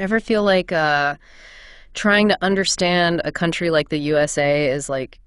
Ever feel like trying to understand a country like the USA is like,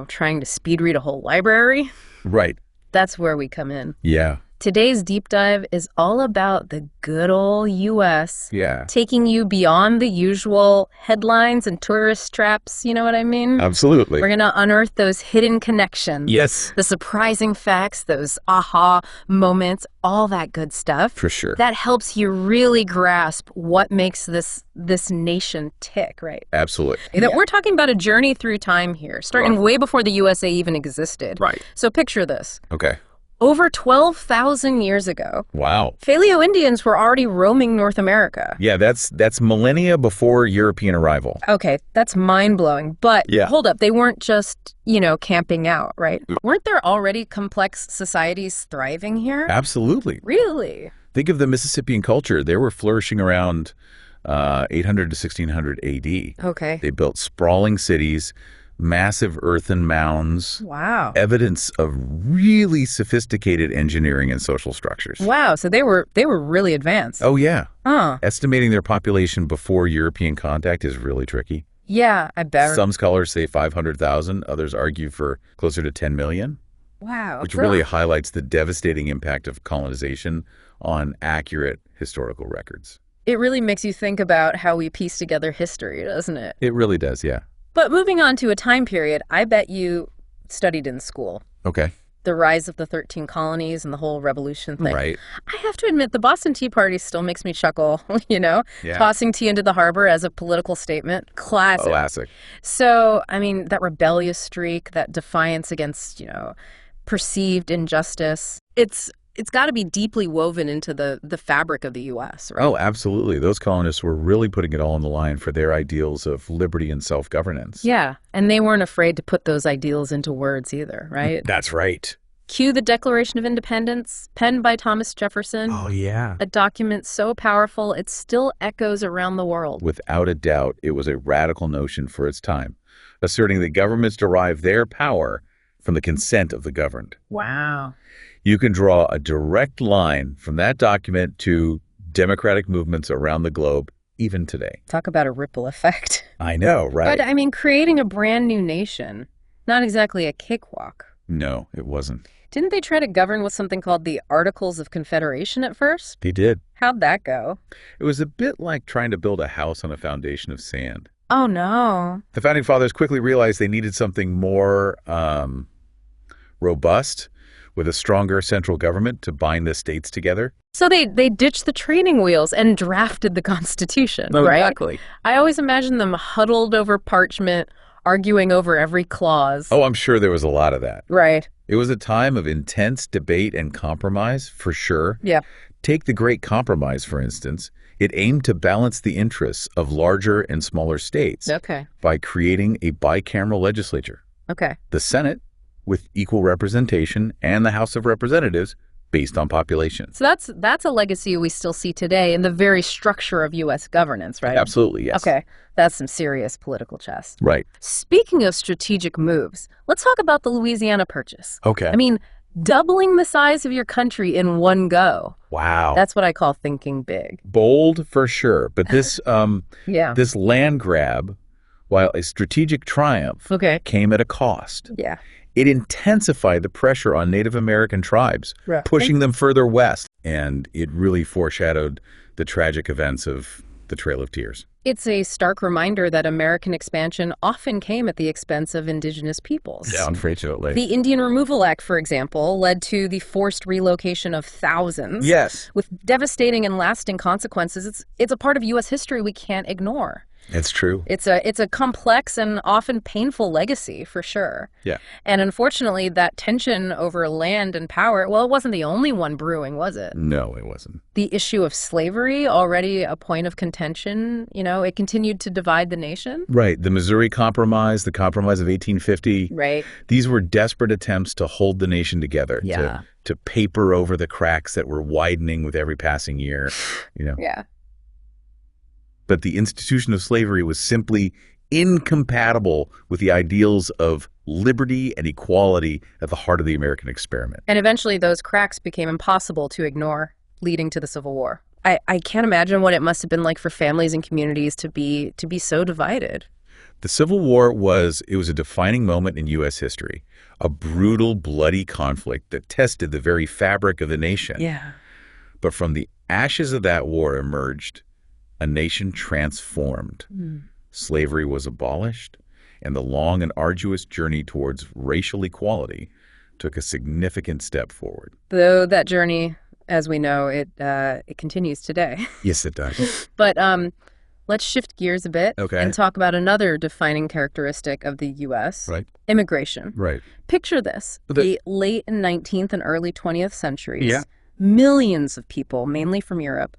trying to speed read a whole library? Right. That's where we come in. Yeah. Today's deep dive is all about the good old US, Yeah. taking you beyond the usual headlines and tourist traps, you know what I mean? Absolutely. We're going to unearth those hidden connections. Yes. The surprising facts, those aha moments, all that good stuff. For sure. That helps you really grasp what makes this nation tick, right? Absolutely. That we're talking about a journey through time here, starting way before the USA even existed. Right. So picture this. Okay. Over 12,000 years ago, Wow. Paleo Indians were already roaming North America. Yeah, that's millennia before European arrival. Okay, that's mind-blowing. But Yeah. hold up, they weren't just, camping out, right? Weren't there already complex societies thriving here? Absolutely. Really? Think of the Mississippian culture. They were flourishing around 800 to 1600 AD. Okay. They built sprawling cities, massive earthen mounds, Wow. evidence of really sophisticated engineering and social structures. Wow, so they were really advanced. Oh, yeah. Huh. Estimating their population before European contact is really tricky. Yeah, I bet. Some scholars say 500,000. Others argue for closer to 10 million, Wow. which really highlights the devastating impact of colonization on accurate historical records. It really makes you think about how we piece together history, doesn't it? It really does, yeah. But moving on to a time period, I bet you studied in school. Okay. The rise of the 13 colonies and the whole revolution thing. Right. I have to admit, the Boston Tea Party still makes me chuckle, Yeah. tossing tea into the harbor as a political statement. Classic. Classic. So, I mean, that rebellious streak, that defiance against, perceived injustice, it's got to be deeply woven into the fabric of the U.S., right? Oh, absolutely. Those colonists were really putting it all on the line for their ideals of liberty and self-governance. Yeah, and they weren't afraid to put those ideals into words either, right? That's right. Cue the Declaration of Independence, penned by Thomas Jefferson. Oh, yeah. A document so powerful, it still echoes around the world. Without a doubt, it was a radical notion for its time, asserting that governments derive their power from the consent of the governed. Wow. You can draw a direct line from that document to democratic movements around the globe, even today. Talk about a ripple effect. I know, right? But, I mean, creating a brand new nation, not exactly a cakewalk. No, it wasn't. Didn't they try to govern with something called the Articles of Confederation at first? They did. How'd that go? It was a bit like trying to build a house on a foundation of sand. Oh, no. The Founding Fathers quickly realized they needed something more robust, with a stronger central government to bind the states together. So they ditched the training wheels and drafted the Constitution, right? Exactly. I always imagine them huddled over parchment, arguing over every clause. Oh, I'm sure there was a lot of that. Right. It was a time of intense debate and compromise, for sure. Yeah. Take the Great Compromise, for instance. It aimed to balance the interests of larger and smaller states Okay. by creating a bicameral legislature. Okay. The Senate, with equal representation, and the House of Representatives, based on population. So that's a legacy we still see today in the very structure of U.S. governance, right? Absolutely, yes. Okay. That's some serious political chess. Right. Speaking of strategic moves, let's talk about the Louisiana Purchase. Okay. I mean, doubling the size of your country in one go. Wow. That's what I call thinking big. Bold for sure. But this Yeah. this land grab, while a strategic triumph, Okay. came at a cost. Yeah. It intensified the pressure on Native American tribes, Right. pushing them further west. And it really foreshadowed the tragic events of the Trail of Tears. It's a stark reminder that American expansion often came at the expense of indigenous peoples. Unfortunately. The Indian Removal Act, for example, led to the forced relocation of thousands. Yes. With devastating and lasting consequences. It's a part of U.S. history we can't ignore. It's true. It's a complex and often painful legacy, for sure. Yeah. And unfortunately, that tension over land and power, well, it wasn't the only one brewing, was it? No, it wasn't. The issue of slavery, already a point of contention, it continued to divide the nation. Right. The Missouri Compromise, the Compromise of 1850. Right. These were desperate attempts to hold the nation together, Yeah. to paper over the cracks that were widening with every passing year. Yeah. But the institution of slavery was simply incompatible with the ideals of liberty and equality at the heart of the American experiment. And eventually those cracks became impossible to ignore, leading to the Civil War. I can't imagine what it must have been like for families and communities to be so divided. The Civil War was a defining moment in U.S. history, a brutal, bloody conflict that tested the very fabric of the nation. Yeah. But from the ashes of that war emerged a nation transformed. Slavery was abolished, and the long and arduous journey towards racial equality took a significant step forward. Though that journey, as we know, it continues today. Yes, it does. But let's shift gears a bit Okay. and talk about another defining characteristic of the U.S. Right. Immigration. Right. Picture this: the late 19th and early 20th centuries. Yeah. Millions of people, mainly from Europe,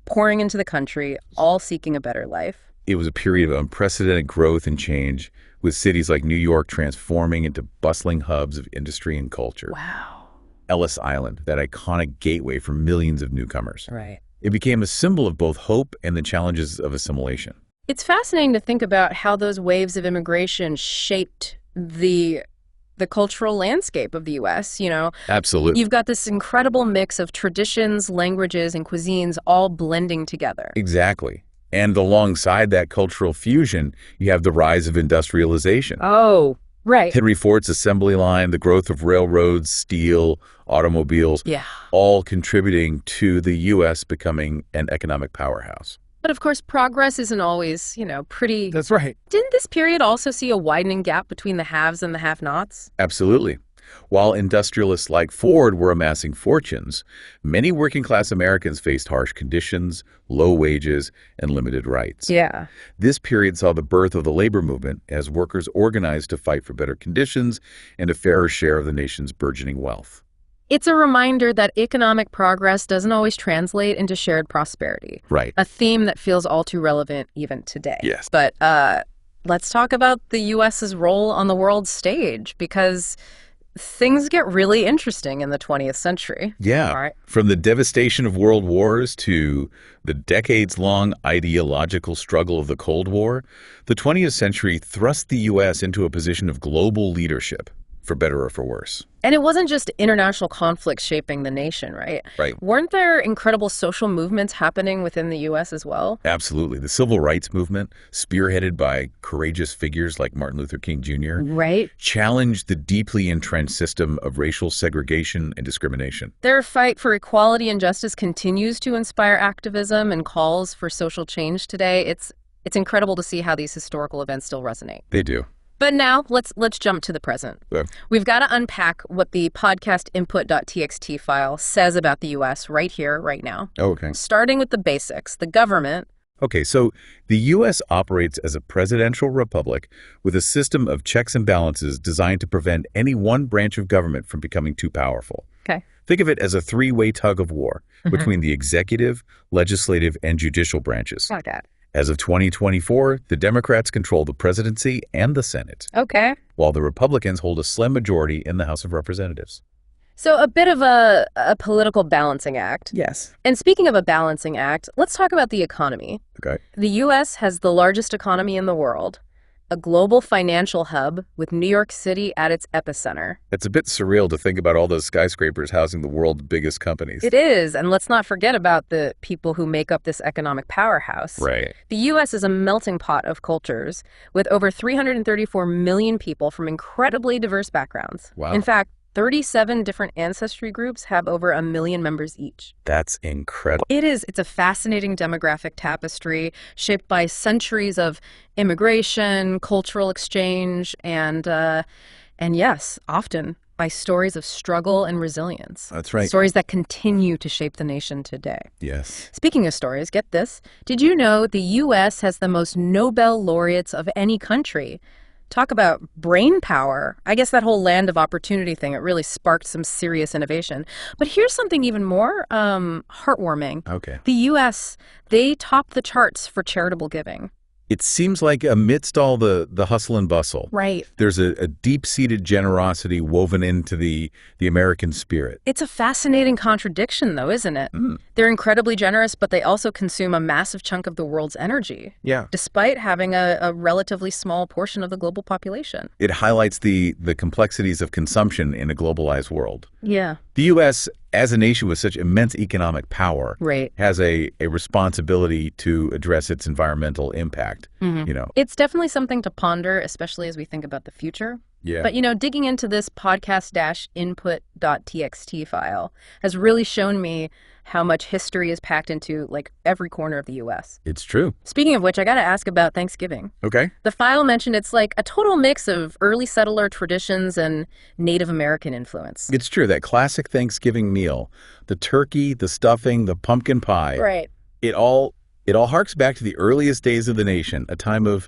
pouring into the country, all seeking a better life. It was a period of unprecedented growth and change, with cities like New York transforming into bustling hubs of industry and culture. Wow. Ellis Island, that iconic gateway for millions of newcomers. Right. It became a symbol of both hope and the challenges of assimilation. It's fascinating to think about how those waves of immigration shaped the cultural landscape of the U.S., you know. Absolutely. You've got this incredible mix of traditions, languages, and cuisines all blending together. Exactly. And alongside that cultural fusion, you have the rise of industrialization. Oh, right. Henry Ford's assembly line, the growth of railroads, steel, automobiles, Yeah. all contributing to the U.S. becoming an economic powerhouse. But of course, progress isn't always, pretty. That's right. Didn't this period also see a widening gap between the haves and the have-nots? Absolutely. While industrialists like Ford were amassing fortunes, many working-class Americans faced harsh conditions, low wages, and limited rights. Yeah. This period saw the birth of the labor movement as workers organized to fight for better conditions and a fairer share of the nation's burgeoning wealth. It's a reminder that economic progress doesn't always translate into shared prosperity. Right. A theme that feels all too relevant even today. Yes. But let's talk about the U.S.'s role on the world stage, because things get really interesting in the 20th century. Yeah. All right. From the devastation of world wars to the decades-long ideological struggle of the Cold War, the 20th century thrust the U.S. into a position of global leadership, for better or for worse. And it wasn't just international conflicts shaping the nation, right? Right. Weren't there incredible social movements happening within the U.S. as well? Absolutely. The civil rights movement, spearheaded by courageous figures like Martin Luther King Jr., Right. challenged the deeply entrenched system of racial segregation and discrimination. Their fight for equality and justice continues to inspire activism and calls for social change today. It's incredible to see how these historical events still resonate. They do. But now let's jump to the present. Yeah. We've got to unpack what the podcast input.txt file says about the U.S. right here, right now. Oh, okay. Starting with the basics, the government. Okay, so the U.S. operates as a presidential republic with a system of checks and balances designed to prevent any one branch of government from becoming too powerful. Okay. Think of it as a three-way tug of war between the executive, legislative, and judicial branches. Like that. As of 2024, the Democrats control the presidency and the Senate, Okay. while the Republicans hold a slim majority in the House of Representatives. So a bit of a political balancing act. Yes. And speaking of a balancing act, let's talk about the economy. Okay. The U.S. has the largest economy in the world, a global financial hub with New York City at its epicenter. It's a bit surreal to think about all those skyscrapers housing the world's biggest companies. It is, and let's not forget about the people who make up this economic powerhouse. Right. The U.S. is a melting pot of cultures with over 334 million people from incredibly diverse backgrounds. Wow. In fact, 37 different ancestry groups have over 1 million members each. That's incredible. It's a fascinating demographic tapestry shaped by centuries of immigration, cultural exchange, and yes, often by stories of struggle and resilience. That's right. Stories that continue to shape the nation today. Yes. Speaking of stories, get this. Did you know the U.S. has the most Nobel laureates of any country? Talk about brain power. I guess that whole land of opportunity thing, it really sparked some serious innovation. But here's something even more heartwarming. Okay. The U.S., they top the charts for charitable giving. It seems like amidst all the hustle and bustle, Right. there's a deep-seated generosity woven into the American spirit. It's a fascinating contradiction, though, isn't it? They're incredibly generous, but they also consume a massive chunk of the world's energy, Yeah. despite having a relatively small portion of the global population. It highlights the complexities of consumption in a globalized world. Yeah. The U.S. as a nation with such immense economic power, Right. has a responsibility to address its environmental impact, you know. It's definitely something to ponder, especially as we think about the future. Yeah. But, digging into this podcast-input.txt file has really shown me how much history is packed into, like, every corner of the U.S. It's true. Speaking of which, I got to ask about Thanksgiving. Okay. The file mentioned it's like a total mix of early settler traditions and Native American influence. It's true. That classic Thanksgiving meal, the turkey, the stuffing, the pumpkin pie, Right. it all harks back to the earliest days of the nation, a time of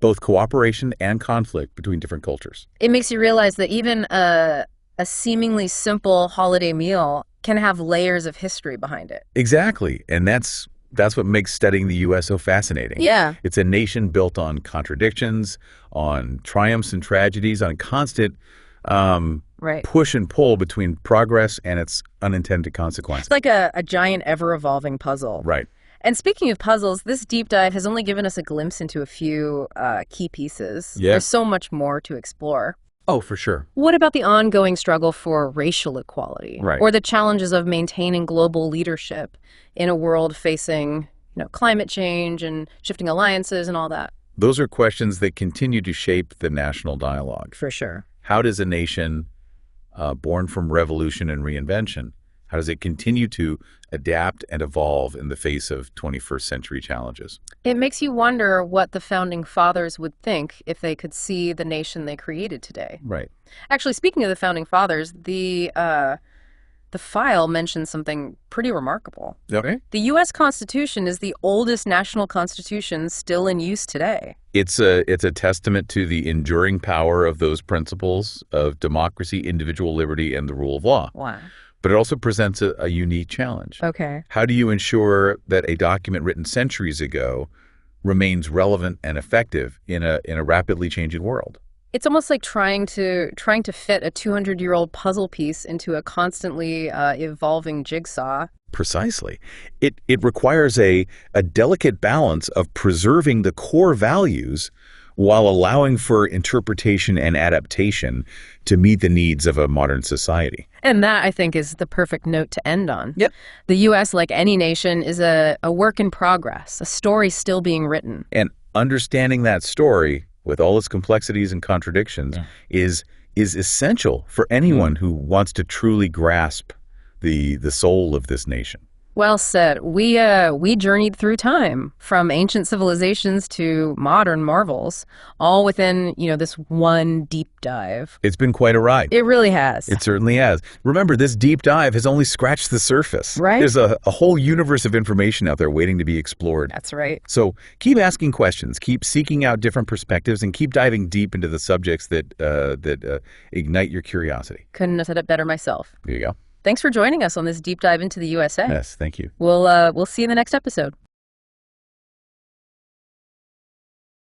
both cooperation and conflict between different cultures. It makes you realize that even a seemingly simple holiday meal can have layers of history behind it. Exactly. And that's what makes studying the U.S. so fascinating. Yeah. It's a nation built on contradictions, on triumphs and tragedies, on constant Right. push and pull between progress and its unintended consequences. It's like a giant ever-evolving puzzle. Right. And speaking of puzzles, this deep dive has only given us a glimpse into a few key pieces. Yeah. There's so much more to explore. Oh, for sure. What about the ongoing struggle for racial equality? Right. Or the challenges of maintaining global leadership in a world facing, climate change and shifting alliances and all that? Those are questions that continue to shape the national dialogue. For sure. How does a nation born from revolution and reinvention, how does it continue to adapt and evolve in the face of 21st century challenges? It makes you wonder what the founding fathers would think if they could see the nation they created today. Right. Actually, speaking of the founding fathers, the file mentions something pretty remarkable. Okay. The U.S. Constitution is the oldest national constitution still in use today. It's a testament to the enduring power of those principles of democracy, individual liberty, and the rule of law. Wow. But it also presents a unique challenge. Okay. How do you ensure that a document written centuries ago remains relevant and effective in a rapidly changing world? It's almost like trying to fit a 200-year-old puzzle piece into a constantly evolving jigsaw. Precisely. It requires a delicate balance of preserving the core values while allowing for interpretation and adaptation to meet the needs of a modern society. And that, I think, is the perfect note to end on. Yep. The U.S., like any nation, is a work in progress, a story still being written. And understanding that story with all its complexities and contradictions is essential for anyone who wants to truly grasp the soul of this nation. Well said. We journeyed through time, from ancient civilizations to modern marvels, all within, this one deep dive. It's been quite a ride. It really has. It certainly has. Remember, this deep dive has only scratched the surface. Right. There's a whole universe of information out there waiting to be explored. That's right. So keep asking questions, keep seeking out different perspectives, and keep diving deep into the subjects that ignite your curiosity. Couldn't have said it better myself. There you go. Thanks for joining us on this deep dive into the USA. Yes, thank you. We'll see you in the next episode.